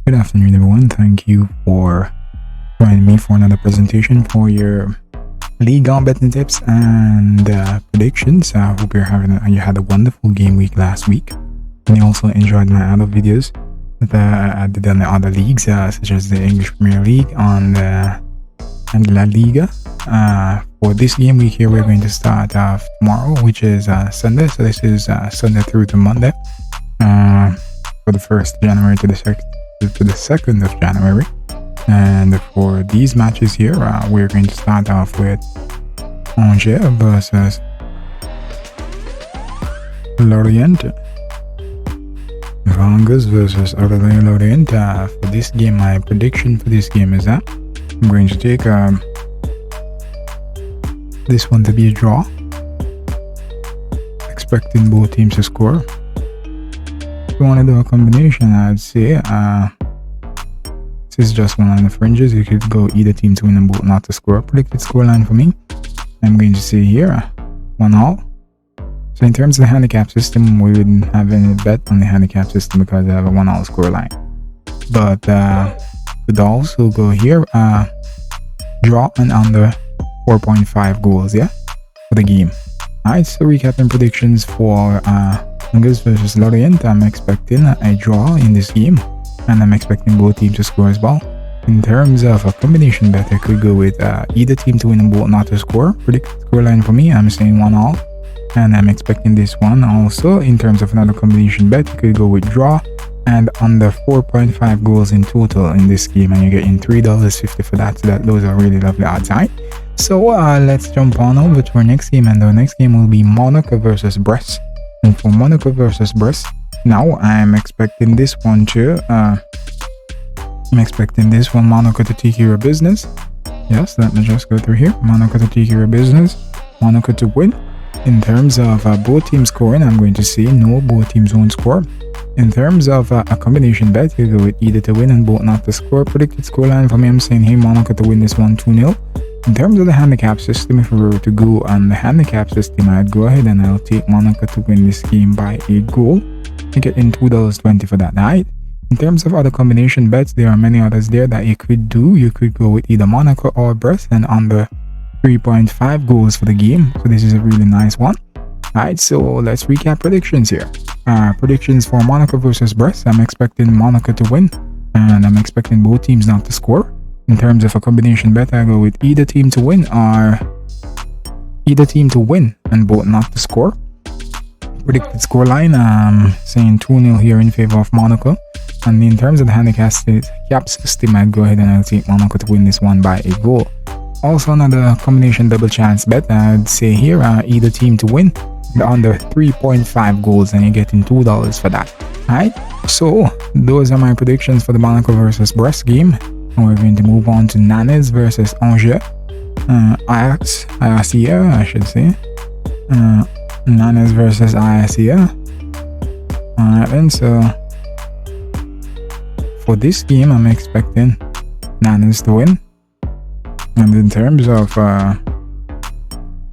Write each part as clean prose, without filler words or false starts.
Good afternoon, everyone. Thank you for joining me for another presentation for your Ligue betting tips and predictions. I hope you had a wonderful game week last week, and you also enjoyed my other videos that I did on the other leagues, such as the English Premier League and La Liga. For this game week here, we're going to start tomorrow, which is Sunday. So this is Sunday through to Monday, for the 1st of January to the 2nd of January. And for these matches here, we're going to start off with Entree versus Lorient. Vangas versus Lorient. For this game, my prediction for this game is that I'm going to take this one to be a draw, expecting both teams to score. If you want to do a combination, I'd say this is just one on the fringes. You could go either team to win and both not to score. Predicted scoreline for me, I'm going to say here 1-all. So in terms of the handicap system, we wouldn't have any bet on the handicap system because I have a 1-all scoreline. But could also go here draw and under 4.5 goals, yeah, for the game. Alright, so recapping predictions for Angers versus Lorient. I'm expecting a draw in this game, and I'm expecting both teams to score as well. In terms of a combination bet, I could go with either team to win and both not to score. Predicted scoreline for me, I'm saying 1-all, and I'm expecting this one. Also, in terms of another combination bet, you could go with draw and under 4.5 goals in total in this game, and you're getting $3.50 for that. So those are really lovely odds. Right? So let's jump on over to our next game, and our next game will be Monaco versus Brest. And for Monaco versus Brest, now I'm expecting this one too. Monaco to take care of business. Yes, let me just go through here. Monaco to take care of business, Monaco to win. In terms of both teams scoring, I'm going to say no, both teams won't score. In terms of a combination bet, you go with either to win and both not to score. Predicted scoreline for me, I'm saying hey, Monaco to win this one 2-0. In terms of the handicap system, if we were to go on the handicap system, I'd go ahead and I'll take Monaco to win this game by a goal. You get in $2.20 for that night. In terms of other combination bets, there are many others there that you could do. You could go with either Monaco or Brest and under 3.5 goals for the game. So this is a really nice one. Alright, so let's recap predictions here. Predictions for Monaco versus Brest. I'm expecting Monaco to win, and I'm expecting both teams not to score. In terms of a combination bet, I go with either team to win and both not to score. Predicted scoreline, saying 2-0 here in favor of Monaco. And in terms of the handicap system, I'd go ahead and I'll take Monaco to win this one by a goal. Also, another combination double chance bet, I'd say here either team to win under 3.5 goals, and you're getting $2 for that. Alright, so those are my predictions for the Monaco versus Brest game. And we're going to move on to Nantes versus Angers. Ayasia, I should say. Nantes versus Ayasia. Alright then, so for this game, I'm expecting Nantes to win. And in terms of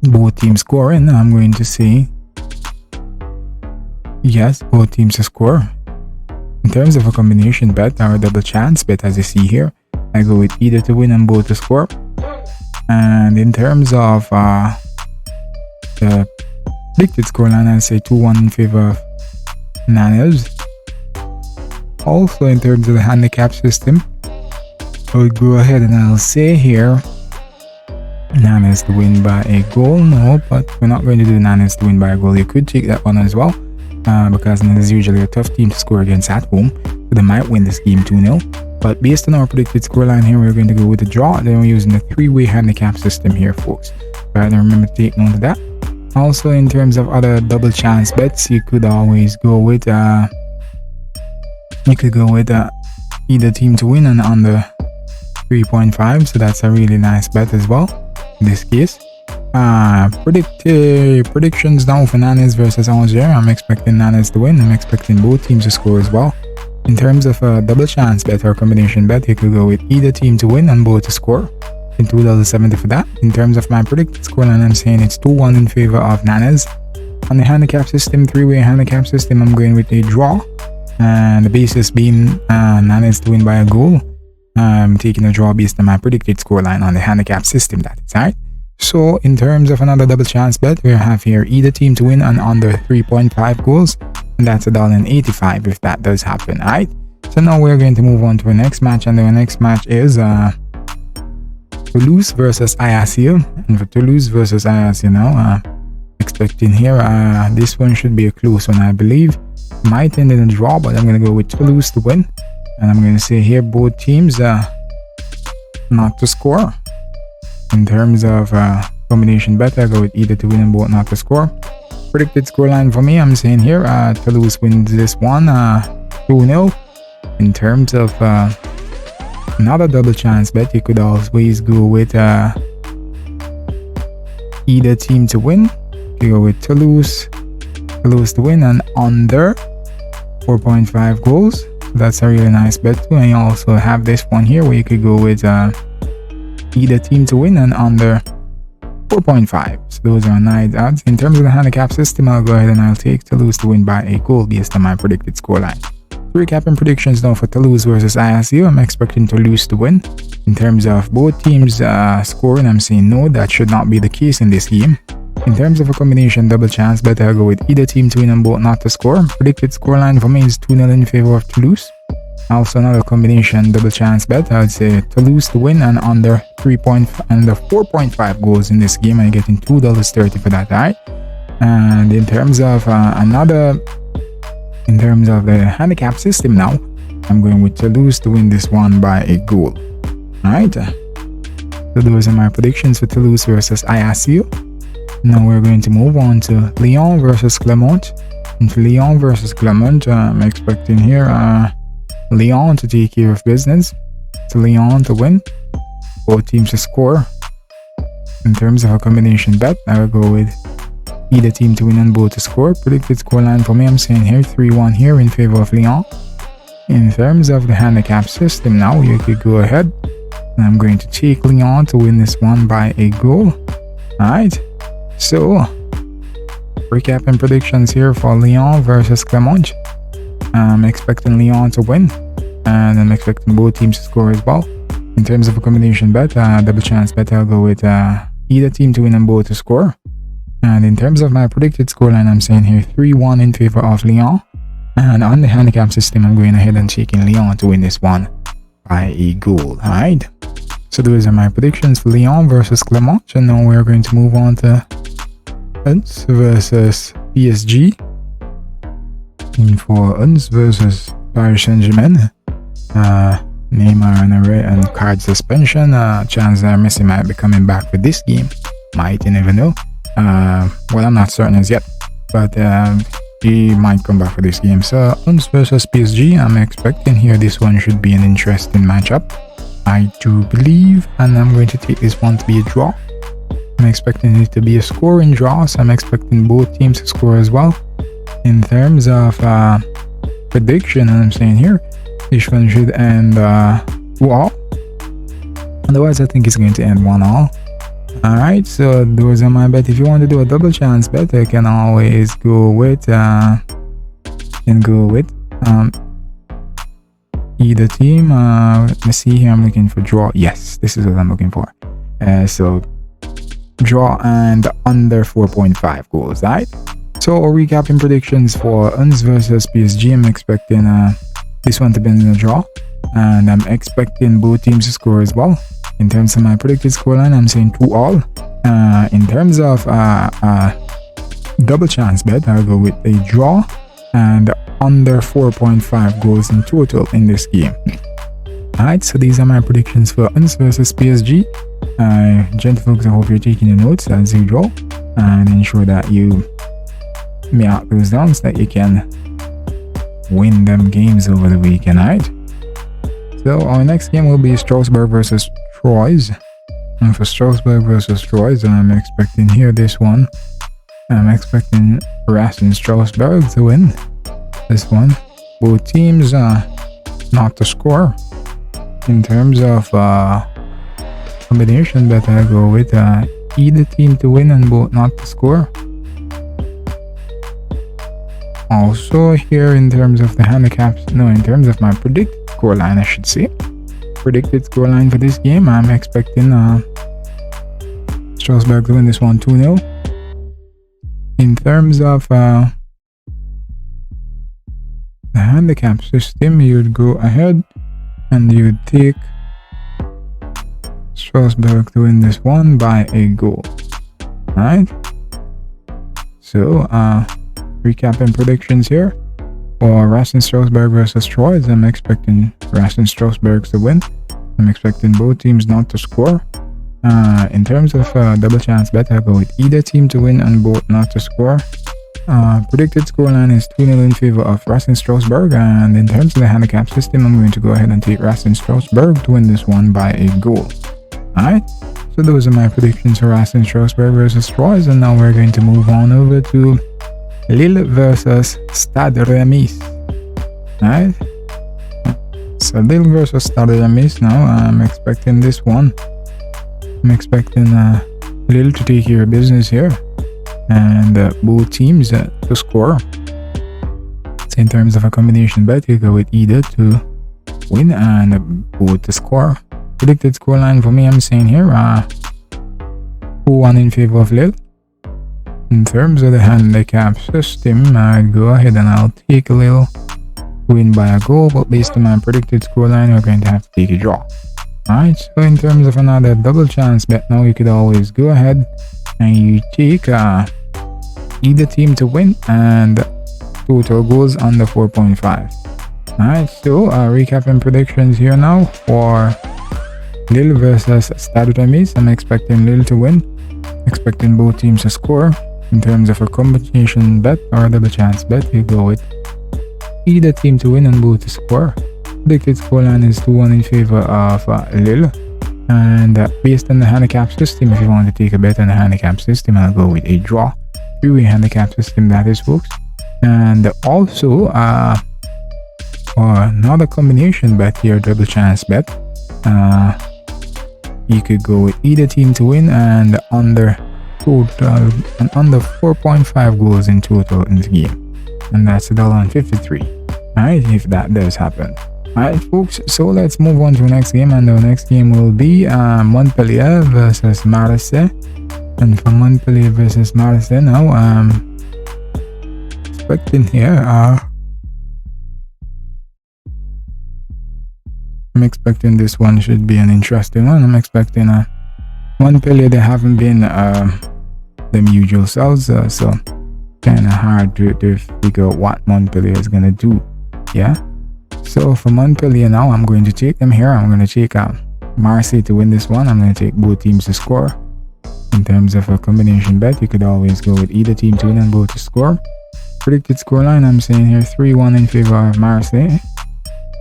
both teams scoring, I'm going to say yes, both teams to score. In terms of a combination bet or a double chance bet, as you see here, I go with either to win and both to score. And in terms of the predicted scoreline, I'll say 2-1 in favor of Nantes. Also, in terms of the handicap system, I would go ahead and I'll say here Nantes to win by a goal. No, but we're not going to do Nantes to win by a goal. You could take that one as well, because Nantes is usually a tough team to score against at home, so they might win this game 2-0. But based on our predicted scoreline here, we're going to go with a draw. Then we're using the three-way handicap system here, folks. Right, remember to take note of that. Also, in terms of other double chance bets, you could always go with either team to win and under 3.5. So that's a really nice bet as well in this case. Predictions now for Nantes versus Angers. I'm expecting Nantes to win. I'm expecting both teams to score as well. In terms of a double chance bet or combination bet, you could go with either team to win and both to score. In $2.70 for that. In terms of my predicted scoreline, I'm saying it's 2-1 in favor of Nantes. On the handicap system, three-way handicap system, I'm going with a draw. and the basis being Niners to win by a goal. I'm taking a draw based on my predicted scoreline on the handicap system, that is, alright? So in terms of another double chance bet, we have here either team to win and under 3.5 goals, and that's $1.85 if that does happen, alright? So now we're going to move on to the next match, and the next match is Toulouse versus IRCU. And for Toulouse versus IRCU now, expecting here, this one should be a close one, I believe. Might end in a draw, but I'm going to go with Toulouse to win. And I'm going to say here both teams not to score. In terms of combination bet, I go with either to win and both not to score. Predicted scoreline for me, I'm saying here Toulouse wins this one 2-0. In terms of another double chance bet, you could always go with either team to win. You go with Toulouse to win and under 4.5 goals. That's a really nice bet too. And you also have this one here where you could go with either team to win and under 4.5. So those are nice odds. In terms of the handicap system, I'll go ahead and I'll take Toulouse to win by a goal based on my predicted scoreline. Recapping predictions now for Toulouse versus ISU, I'm expecting Toulouse to win. In terms of both teams scoring, I'm saying no, that should not be the case in this game. In terms of a combination double chance bet, I'll go with either team to win and both not to score. Predicted scoreline for me is 2-0 in favor of Toulouse. Also another combination double chance bet, I would say Toulouse to win and under 4.5 goals in this game. I'm getting $2.30 for that, alright? And in terms of in terms of the handicap system now, I'm going with Toulouse to win this one by a goal. Alright, so those are my predictions for Toulouse versus IRCU. Now we're going to move on to Lyon versus Clermont. And for Lyon versus Clermont, I'm expecting here Lyon to take care of business. So Lyon to win, both teams to score. In terms of a combination bet, I will go with either team to win and both to score. Predicted scoreline for me, I'm saying here 3-1 here in favor of Lyon. In terms of the handicap system now, you could go ahead and I'm going to take Lyon to win this one by a goal. Alright, so recapping predictions here for Lyon versus Clermont. I'm expecting Lyon to win and I'm expecting both teams to score as well. In terms of a combination bet, double chance bet, I'll go with either team to win and both to score. And in terms of my predicted scoreline, I'm saying here 3-1 in favor of Lyon. And on the handicap system, I'm going ahead and taking Lyon to win this one by a goal. Alright, so those are my predictions for Lyon versus Clermont. And now we're going to move on to Uns versus PSG. And for Uns versus Paris Saint-Germain, Neymar and card suspension. Chance that Messi might be coming back for this game. Might, you never know. Well, I'm not certain as yet, but he might come back for this game. So Uns versus PSG, I'm expecting here this one should be an interesting matchup, I do believe, and I'm going to take this one to be a draw. I'm expecting it to be a scoring draw, so I'm expecting both teams to score as well. In terms of prediction, I'm saying here this one should end 2-all. Otherwise, I think it's going to end 1-all. Alright, so those are my bet. If you want to do a double chance bet, you can always go with either team. Let me see here, I'm looking for draw. Yes, this is what I'm looking for. So draw and under 4.5 goals, right? So recapping predictions for Uns versus PSG, I'm expecting this one to be in a draw, and I'm expecting both teams to score as well. In terms of my predicted scoreline, I'm saying 2-all. In terms of double chance bet, I'll go with a draw and under 4.5 goals in total in this game. Alright, so these are my predictions for Uns versus PSG. Gentlefolks, I hope you're taking your notes as usual and ensure that you mark those down so that you can win them games over the weekend. Alright, so our next game will be Strasbourg versus Troyes. And for Strasbourg versus Troyes, I'm expecting here this one. I'm expecting Racing Strasbourg to win this one. Both teams not to score. In terms of combination bet, I go with either team to win and both not to score. Also here in terms of the handicaps, no, in terms of my predicted scoreline, I should say. Predicted scoreline for this game, I'm expecting Strasbourg to win this one 2-0. In terms of the handicap system, you'd go ahead and you'd take Strasbourg to win this one by a goal. Alright, so recapping predictions here for Racing Strasbourg versus Troyes. I'm expecting Racing Strasbourg to win. I'm expecting both teams not to score. In terms of double chance bet, I'll go with either team to win and both not to score. Predicted scoreline is 2-0 in favor of Racing Strasbourg, and in terms of the handicap system, I'm going to go ahead and take Racing Strasbourg to win this one by a goal. Alright, so those are my predictions for Racing Strasbourg versus Troyes, and now we're going to move on over to Lille versus Stade Reims. Alright, so Lille versus Stade Reims. Now I'm expecting this one. I'm expecting Lille to take care of business here, and both teams to score. So in terms of a combination bet, you go with either to win and both to score. Predicted scoreline for me, I'm saying here 2-1 in favor of Lille. In terms of the handicap system, I'd go ahead and I'll take Lille to win by a goal, but based on my predicted scoreline, we're going to have to take a draw. Alright, so in terms of another double chance bet, now you could always go ahead and you take either team to win and total goals under 4.5. Alright, so recapping predictions here now for Lille versus Stade Reims. I'm expecting Lille to win, expecting both teams to score. In terms of a combination bet or a double chance bet, you go with either team to win and both to score. Predicted scoreline is 2-1 in favor of Lille, and based on the handicap system, if you want to take a bet on the handicap system, I'll go with a draw. Three-way handicap system, that is, folks. And also for another combination bet here, double chance bet, you could go with either team to win and under 4.5 goals in total in the game, and that's $1.53. Alright, if that does happen. Alright, folks, so let's move on to the next game, and the next game will be Montpellier versus Marseille. And for Montpellier versus Marseille, now I'm expecting here I'm expecting this one should be an interesting one. I'm expecting Montpellier, they haven't been them usual selves, so kind of hard to figure out what Montpellier is gonna do. Yeah, so for Montpellier now, I'm going to take them here. I'm going to take Marseille to win this one. I'm going to take both teams to score. In terms of a combination bet, you could always go with either team to win and both to score. Predicted scoreline, I'm saying here 3-1 in favor of Marseille.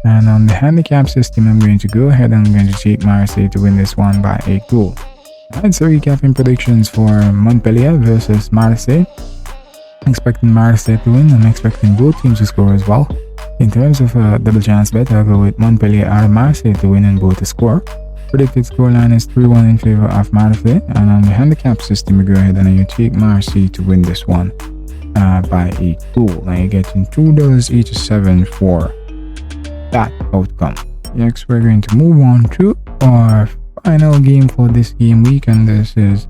And on the handicap system, I'm going to go ahead and I'm going to take Marseille to win this one by a goal. Alright, so recapping predictions for Montpellier versus Marseille. I'm expecting Marseille to win. I'm expecting both teams to score as well. In terms of a double chance bet, I'll go with Montpellier or Marseille to win and both to score. Predicted scoreline is 3-1 in favor of Marseille. And on the handicap system, we go ahead and you take Marseille to win this one by a goal. Now you're getting $2.87 for that outcome. Next, we're going to move on to our final game for this game week, and this is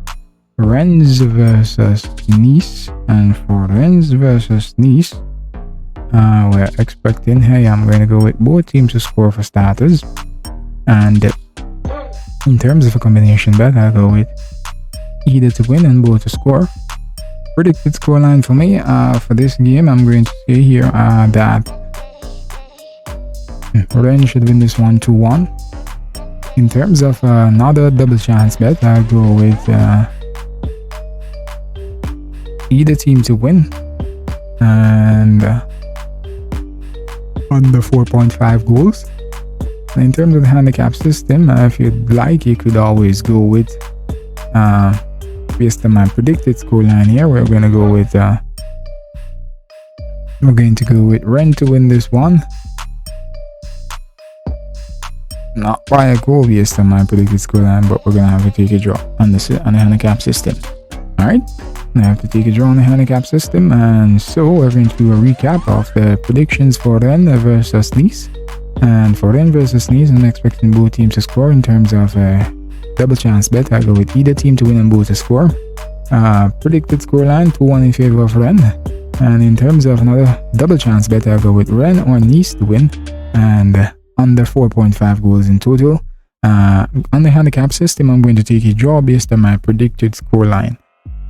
Rennes versus Nice. And for Rennes versus Nice, we're expecting, hey, I'm going to go with both teams to score for starters. And in terms of a combination bet, I'll go with either to win and both to score. Predicted scoreline for me for this game, I'm going to say here that Rennes should win this one 2-1. In terms of another double chance bet, I'll go with either team to win and under 4.5 goals. And in terms of the handicap system, if you'd like, you could always go with based on my predicted scoreline here, we're going to go with Rennes to win this one. Not by a goal based on my predicted scoreline, but we're gonna have to take a draw on the handicap system. Alright, I have to take a draw on the handicap system, and so we're going to do a recap of the predictions for Rennes versus Nice. And for Rennes versus Nice, I'm expecting both teams to score. In terms of double chance bet, I go with either team to win and both to score. Predicted scoreline 2-1 in favor of Rennes. And in terms of another double chance bet, I go with Rennes or Nice to win, and under 4.5 goals in total. On the handicap system, I'm going to take a draw based on my predicted scoreline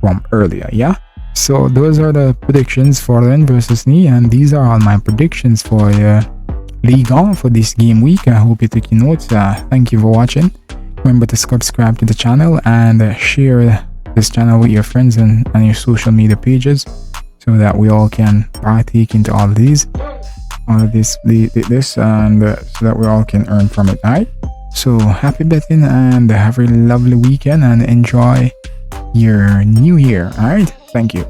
from earlier. Yeah, so those are the predictions for Rennes versus Nice, and these are all my predictions for Ligue for this game week. I hope you take your notes. Thank you for watching. Remember to subscribe to the channel and share this channel with your friends and your social media pages, so that we all can partake into all of this, and so that we all can earn from it. Alright, so happy betting and have a lovely weekend and enjoy your new year. Alright, thank you.